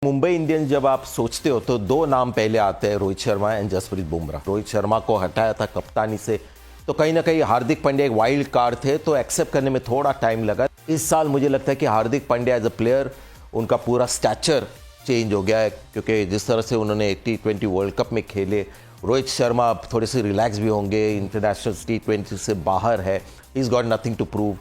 Mumbai Indians जब आप सोचते हो तो दो नाम पहले आते हैं, रोहित शर्मा एंड जसप्रीत बुमराह। रोहित शर्मा को हटाया था कप्तानी से, तो कहीं ना कहीं हार्दिक पांड्या एक वाइल्ड कार्ड थे, तो एक्सेप्ट करने में थोड़ा टाइम लगा। इस साल मुझे लगता है कि Hardik Pandya as a player उनका पूरा स्टैचर चेंज हो गया है, क्योंकि जिस तरह से उन्होंने T20 वर्ल्ड कप में खेले। रोहित शर्मा अब थोड़े से रिलैक्स भी होंगे, इंटरनेशनल T20 से बाहर है, he is got nothing to prove.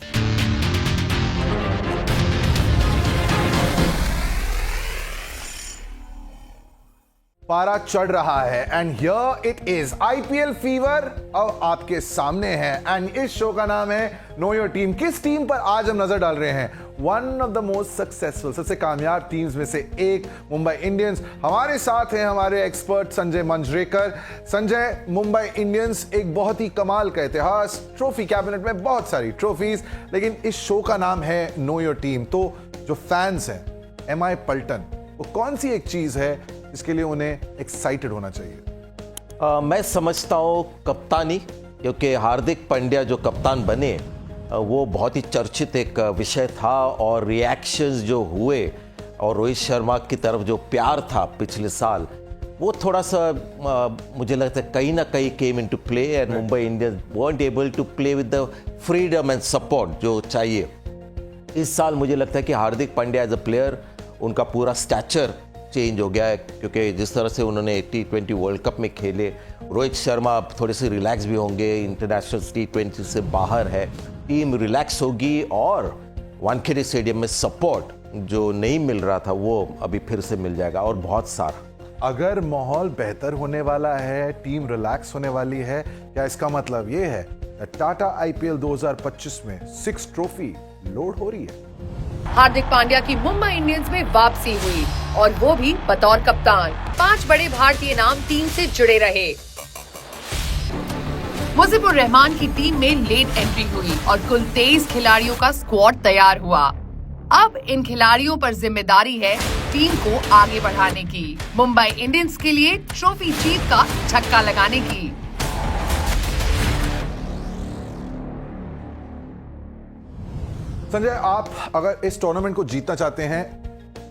पारा चढ़ रहा है and here it is IPL fever अब आपके सामने है एंड इस शो का नाम है नो योर टीम। किस टीम पर आज हम नजर डाल रहे हैं? One of the most successful, सबसे कामयाब टीम्स में से एक मुंबई इंडियंस। हमारे साथ हैं हमारे एक्सपर्ट संजय मंजरेकर। संजय, मुंबई इंडियंस एक बहुत ही कमाल का इतिहास, ट्रॉफी कैबिनेट में बहुत सारी ट्रॉफीज, लेकिन इस शो का नाम है नो योर टीम। तो जो फैंस हैं एमआई पल्टन, वो कौन सी एक चीज है इसके लिए उन्हें एक्साइटेड होना चाहिए? मैं समझता हूँ कप्तानी, क्योंकि हार्दिक पांड्या जो कप्तान बने वो बहुत ही चर्चित एक विषय था, और रिएक्शंस जो हुए और रोहित शर्मा की तरफ जो प्यार था पिछले साल, वो थोड़ा सा मुझे लगता है कहीं ना कहीं came into play and Mumbai Indians weren't able to play with the freedom and support जो चाहिए। इस साल मुझे लगता है कि Hardik Pandya as a player उनका पूरा स्टैचर चेंज हो गया है, क्योंकि जिस तरह से उन्होंने T20 वर्ल्ड कप में खेले। रोहित शर्मा अब थोड़े से रिलैक्स भी होंगे, इंटरनेशनल T20 से बाहर है, टीम रिलैक्स होगी, और वानखेड़े स्टेडियम में सपोर्ट जो नहीं मिल रहा था वो अभी फिर से मिल जाएगा, और बहुत सारा। अगर माहौल बेहतर होने वाला है, टीम रिलैक्स होने वाली है, क्या इसका मतलब ये है टाटा आईपीएल 2025 में 6 ट्रॉफी लोड हो रही है? हार्दिक पांड्या की मुंबई इंडियंस में वापसी हुई, और वो भी बतौर कप्तान। 5 बड़े भारतीय नाम टीम से जुड़े रहे। मुजीबुर रहमान की टीम में लेट एंट्री हुई और कुल 23 खिलाड़ियों का स्क्वाड तैयार हुआ। अब इन खिलाड़ियों पर जिम्मेदारी है टीम को आगे बढ़ाने की, मुंबई इंडियंस के लिए ट्रॉफी जीत का छक्का लगाने की। संजय, आप अगर इस टूर्नामेंट को जीतना चाहते हैं,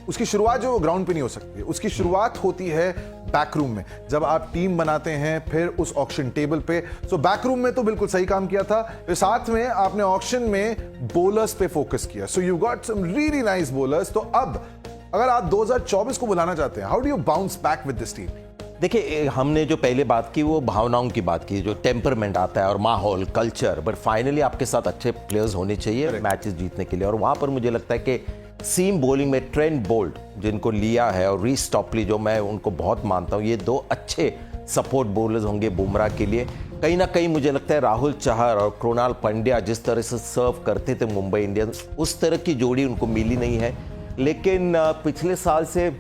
उसकी शुरुआत जो ग्राउंड पे नहीं हो सकती, उसकी शुरुआत होती है बैकरूम में, जब आप टीम बनाते हैं, फिर उस ऑक्शन टेबल पे। सो बैकरूम में तो बिल्कुल सही काम किया था, फिर साथ में आपने ऑक्शन में बोलर्स पे फोकस किया। So you got some really nice bowlers. तो अब अगर आप 2024 को बुलाना चाहते हैं, how do you bounce back with this team? देखिए, हमने जो पहले बात की वो भावनाओं की बात की, जो टेम्परमेंट आता है और माहौल, कल्चर, बट फाइनली आपके साथ अच्छे प्लेयर्स होने चाहिए मैचेस जीतने के लिए। और वहाँ पर मुझे लगता है कि सीम बॉलिंग में ट्रेंट बोल्ट जिनको लिया है, और रीस टॉपली जो मैं उनको बहुत मानता हूँ, ये 2 अच्छे सपोर्ट बॉलर्स होंगे बुमराह के लिए। कहीं ना कहीं मुझे लगता है राहुल चहर और कृणाल पंड्या जिस तरह से सर्व करते थे मुंबई इंडियंस, उस तरह की जोड़ी उनको मिली नहीं है, लेकिन पिछले साल से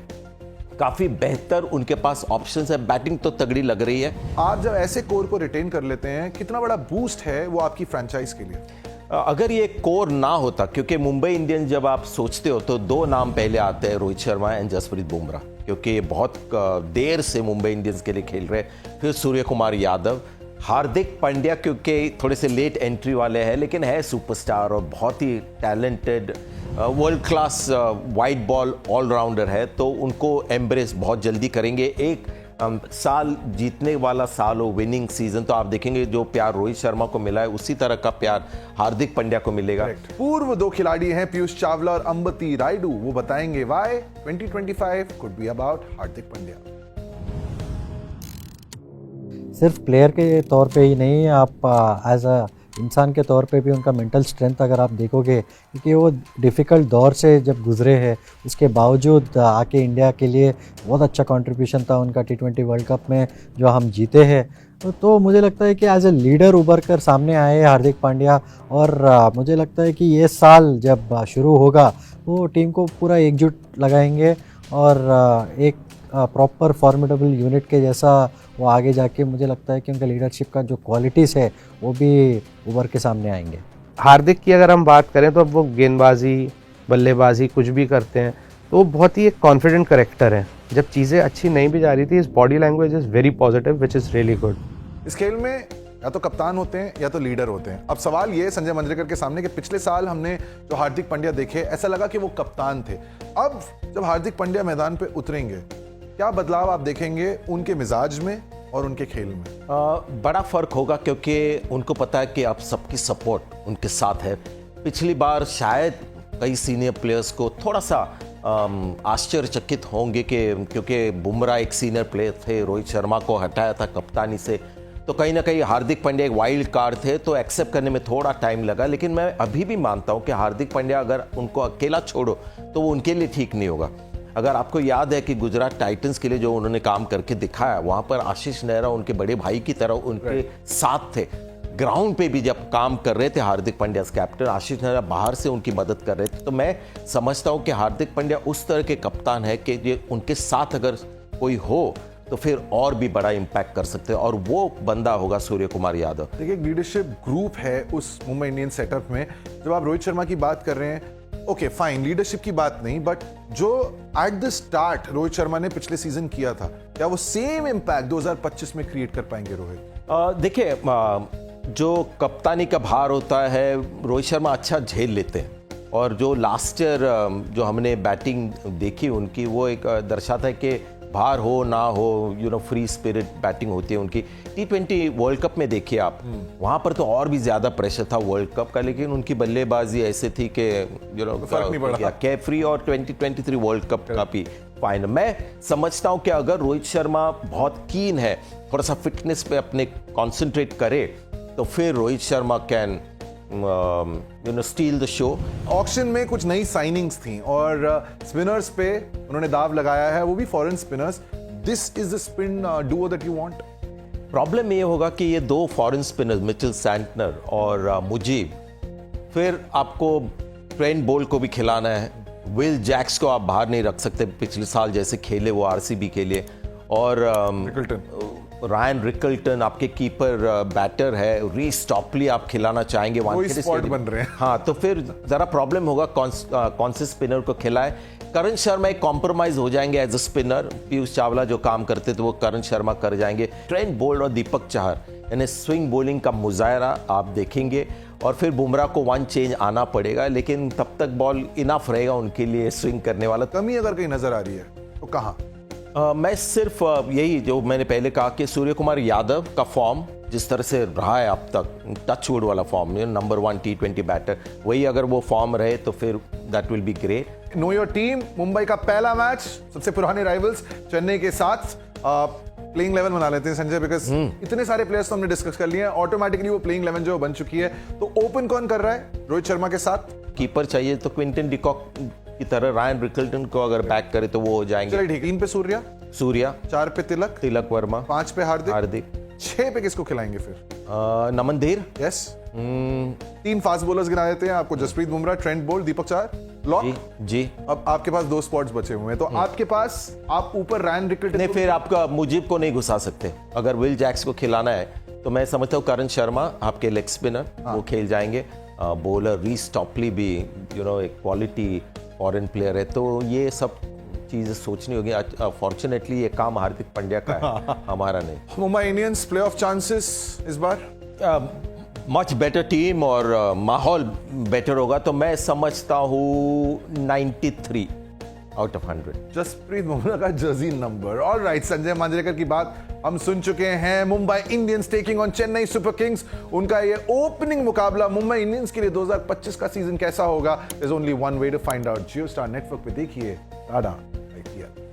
काफी बेहतर उनके पास ऑप्शंस है। बैटिंग तो तगड़ी लग रही है। आप जब ऐसे कोर को रिटेन कर लेते हैं, कितना बड़ा बूस्ट है वो आपकी फ्रेंचाइज के लिए? अगर ये कोर ना होता, क्योंकि मुंबई इंडियंस जब आप सोचते हो तो 2 नाम पहले आते हैं, रोहित शर्मा एंड जसप्रीत बुमराह, क्योंकि ये बहुत देर से मुंबई इंडियंस के लिए खेल रहे हैं। फिर सूर्य कुमार यादव, हार्दिक पांड्या क्योंकि थोड़े से लेट एंट्री वाले हैं, लेकिन है सुपरस्टार और बहुत ही talented world class white ball allrounder है, तो उनको एम्ब्रेस बहुत जल्दी करेंगे। एक साल जीतने वाला साल हो, विनिंग सीजन, तो आप देखेंगे जो प्यार रोहित शर्मा को मिला है उसी तरह का प्यार हार्दिक पांड्या को मिलेगा। पूर्व 2 खिलाड़ी हैं पीयूष चावला और अंबती रायडू, वो बताएंगे why 2025 could be about Hardik Pandya. सिर्फ प्लेयर के तौर पे ही नहीं, आप एज अ इंसान के तौर पे भी उनका मेंटल स्ट्रेंथ अगर आप देखोगे, क्योंकि वो डिफ़िकल्ट दौर से जब गुजरे हैं, उसके बावजूद आके इंडिया के लिए बहुत अच्छा कंट्रीब्यूशन था उनका T20 वर्ल्ड कप में जो हम जीते हैं। तो मुझे लगता है कि एज ए लीडर उभर कर सामने आए हार्दिक पांड्या, और मुझे लगता है कि ये साल जब शुरू होगा वो टीम को पूरा एकजुट लगाएंगे, और एक प्रॉपर फॉर्मिडेबल यूनिट के जैसा वो आगे जाके मुझे लगता है कि उनका लीडरशिप का जो क्वालिटीज़ है वो भी उभर के सामने आएंगे। हार्दिक की अगर हम बात करें तो अब वो गेंदबाजी, बल्लेबाजी कुछ भी करते हैं, तो वो बहुत ही एक कॉन्फिडेंट करेक्टर है। जब चीज़ें अच्छी नहीं भी जा रही थी, इस body language is very positive, which is really good. इस खेल में या तो कप्तान होते हैं या तो लीडर होते हैं। अब सवाल ये संजय मंजरेकर के सामने कि पिछले साल हमने जो हार्दिक पांड्या देखे, ऐसा लगा कि वो कप्तान थे। अब जब हार्दिक पांड्या मैदान पे उतरेंगे, क्या बदलाव आप देखेंगे उनके मिजाज में और उनके खेल में? बड़ा फर्क होगा, क्योंकि उनको पता है कि अब सबकी सपोर्ट उनके साथ है। पिछली बार शायद कई सीनियर प्लेयर्स को थोड़ा सा आश्चर्यचकित होंगे कि क्योंकि बुमराह एक सीनियर प्लेयर थे, रोहित शर्मा को हटाया था कप्तानी से, तो कहीं ना कहीं हार्दिक पांड्या एक वाइल्ड कार्ड थे, तो एक्सेप्ट करने में थोड़ा टाइम लगा। लेकिन मैं अभी भी मानता हूं कि हार्दिक पांड्या अगर उनको अकेला छोड़ो तो वो उनके लिए ठीक नहीं होगा। अगर आपको याद है कि गुजरात टाइटंस के लिए जो उन्होंने काम करके दिखाया, वहां पर आशीष नेहरा उनके बड़े भाई की तरह उनके साथ थे। ग्राउंड पे भी जब काम कर रहे थे हार्दिक पांड्या कैप्टन, आशीष नेहरा बाहर से उनकी मदद कर रहे थे। तो मैं समझता हूं कि हार्दिक पांड्या उस तरह के कप्तान है कि ये उनके साथ अगर कोई हो तो फिर और भी बड़ा इंपैक्ट कर सकते हैं, और वो बंदा होगा सूर्य कुमार यादव। देखिए, एक लीडरशिप ग्रुप है उस मुंबई इंडियंस सेटअप में। जब आप रोहित शर्मा की बात कर रहे हैं, ओके फाइन, लीडरशिप की बात नहीं, बट जो at the start Rohit Sharma ने पिछले सीजन किया था, क्या वो सेम इंपैक्ट 2025 में क्रिएट कर पाएंगे रोहित? देखिए, जो कप्तानी का भार होता है रोहित शर्मा अच्छा झेल लेते हैं, और जो लास्ट ईयर जो हमने बैटिंग देखी उनकी, वो एक दर्शाता है कि भार हो ना हो, फ्री स्पिरिट बैटिंग होती है उनकी। T20 वर्ल्ड कप में देखिए आप, वहां पर तो और भी ज्यादा प्रेशर था वर्ल्ड कप का, लेकिन उनकी बल्लेबाजी ऐसे थी कि फर्क नहीं पड़ा। कैफ्री, और 2023 वर्ल्ड कप का भी फाइनल। मैं समझता हूं कि अगर रोहित शर्मा बहुत कीन है, थोड़ा सा फिटनेस पे अपने कॉन्सेंट्रेट करे, तो फिर Rohit Sharma can steel the show. Auction में कुछ नई साइनिंग्स थी और स्पिनर्स पे उन्होंने दाव लगाया है, वो भी foreign spinners. This is the spin Duo that you want? Problem ये होगा कि ये दो फॉरेन स्पिनर्स मिचेल सैंटनर और मुजीब, फिर आपको ट्रेंट बोल्ट को भी खिलाना है, विल जैक्स को आप बाहर नहीं रख सकते, पिछले साल जैसे खेले वो आरसीबी के लिए, और रायन रिकल्टन आपके कीपर बैटर है, रीस टॉपली आप खिलाना चाहेंगे, स्पॉट बन रहे हैं। हाँ, तो फिर जरा प्रॉब्लम होगा कौन से स्पिनर को खिलाए। करण शर्मा एक कॉम्प्रोमाइज हो जाएंगे as a spinner, Piyush Chawla जो काम करते थे वो करण शर्मा कर जाएंगे। ट्रेंट बोल्ट और दीपक चहर यानी स्विंग बॉलिंग का मुजाहरा आप देखेंगे, और फिर बुमराह को वन चेंज आना पड़ेगा, लेकिन तब तक बॉल इनफ रहेगा उनके लिए स्विंग करने वाला। कमी अगर कहीं नजर आ रही है तो कहाँ? मैं सिर्फ यही जो मैंने पहले कहा कि सूर्य कुमार यादव का फॉर्म जिस तरह से रहा है अब तक, टचवुड वाला फॉर्म, नंबर 1 T20 बैटर, वही अगर वो फॉर्म रहे तो फिर that will be great. Know your team, Mumbai का पहला मैच सबसे पुराने राइवल्स चेन्नई के साथ। प्लेइंग 11 बना लेते हैं संजय, बिकॉज इतने सारे प्लेयर्स तो हमने डिस्कस कर लिए हैं, ऑटोमेटिकली वो प्लेइंग 11 जो बन चुकी है। तो ओपन कौन कर रहा है रोहित शर्मा के साथ? कीपर चाहिए तो क्विंटन डिकॉक की तरह रायन रिकल्टन को अगर बैक करे तो वो हो जाएंगे। चलिए ठीक, 3 पे सूर्या, 4 पे तिलक वर्मा, 5 पे हार्दिक, 6 पे किसको खिलाएंगे फिर? नमन धीर। यस, 3 फास्ट बॉलर्स गिना देते हैं आपको, Jasprit Bumrah, Trent Boult, Deepak Chahar, lock जी। अब आपके पास 2 स्पॉट्स बचे हुए हैं, तो आपके पास आप ऊपर रायन रिकल्टन नहीं, फिर आपका मुजीब को नहीं घुसा सकते। अगर विल जैक्स को खिलाना है तो मैं समझता हूँ करण शर्मा आपके लेग स्पिनर वो खेल जाएंगे। बॉलर रीस टॉपली भी एक क्वालिटी फॉरेन प्लेयर है, तो ये सब चीजें सोचनी होगी। फॉर्चुनेटली ये काम हार्दिक पांड्या का है, हमारा नहीं। मुंबई इंडियंस प्लेऑफ चांसेस इस बार? मच बेटर टीम और माहौल बेटर होगा, तो मैं समझता हूँ 93 आउट ऑफ 100। जसप्रीत बुमराह का Jersey number. Alright, Sanjay Manjrekar की बात हम सुन चुके हैं। Mumbai Indians taking on Chennai super Kings, उनका ये ओपनिंग मुकाबला मुंबई इंडियंस के लिए 2025 का सीजन कैसा होगा? There's only one way to find out। Jio star network पे देखिए टाडा IPL।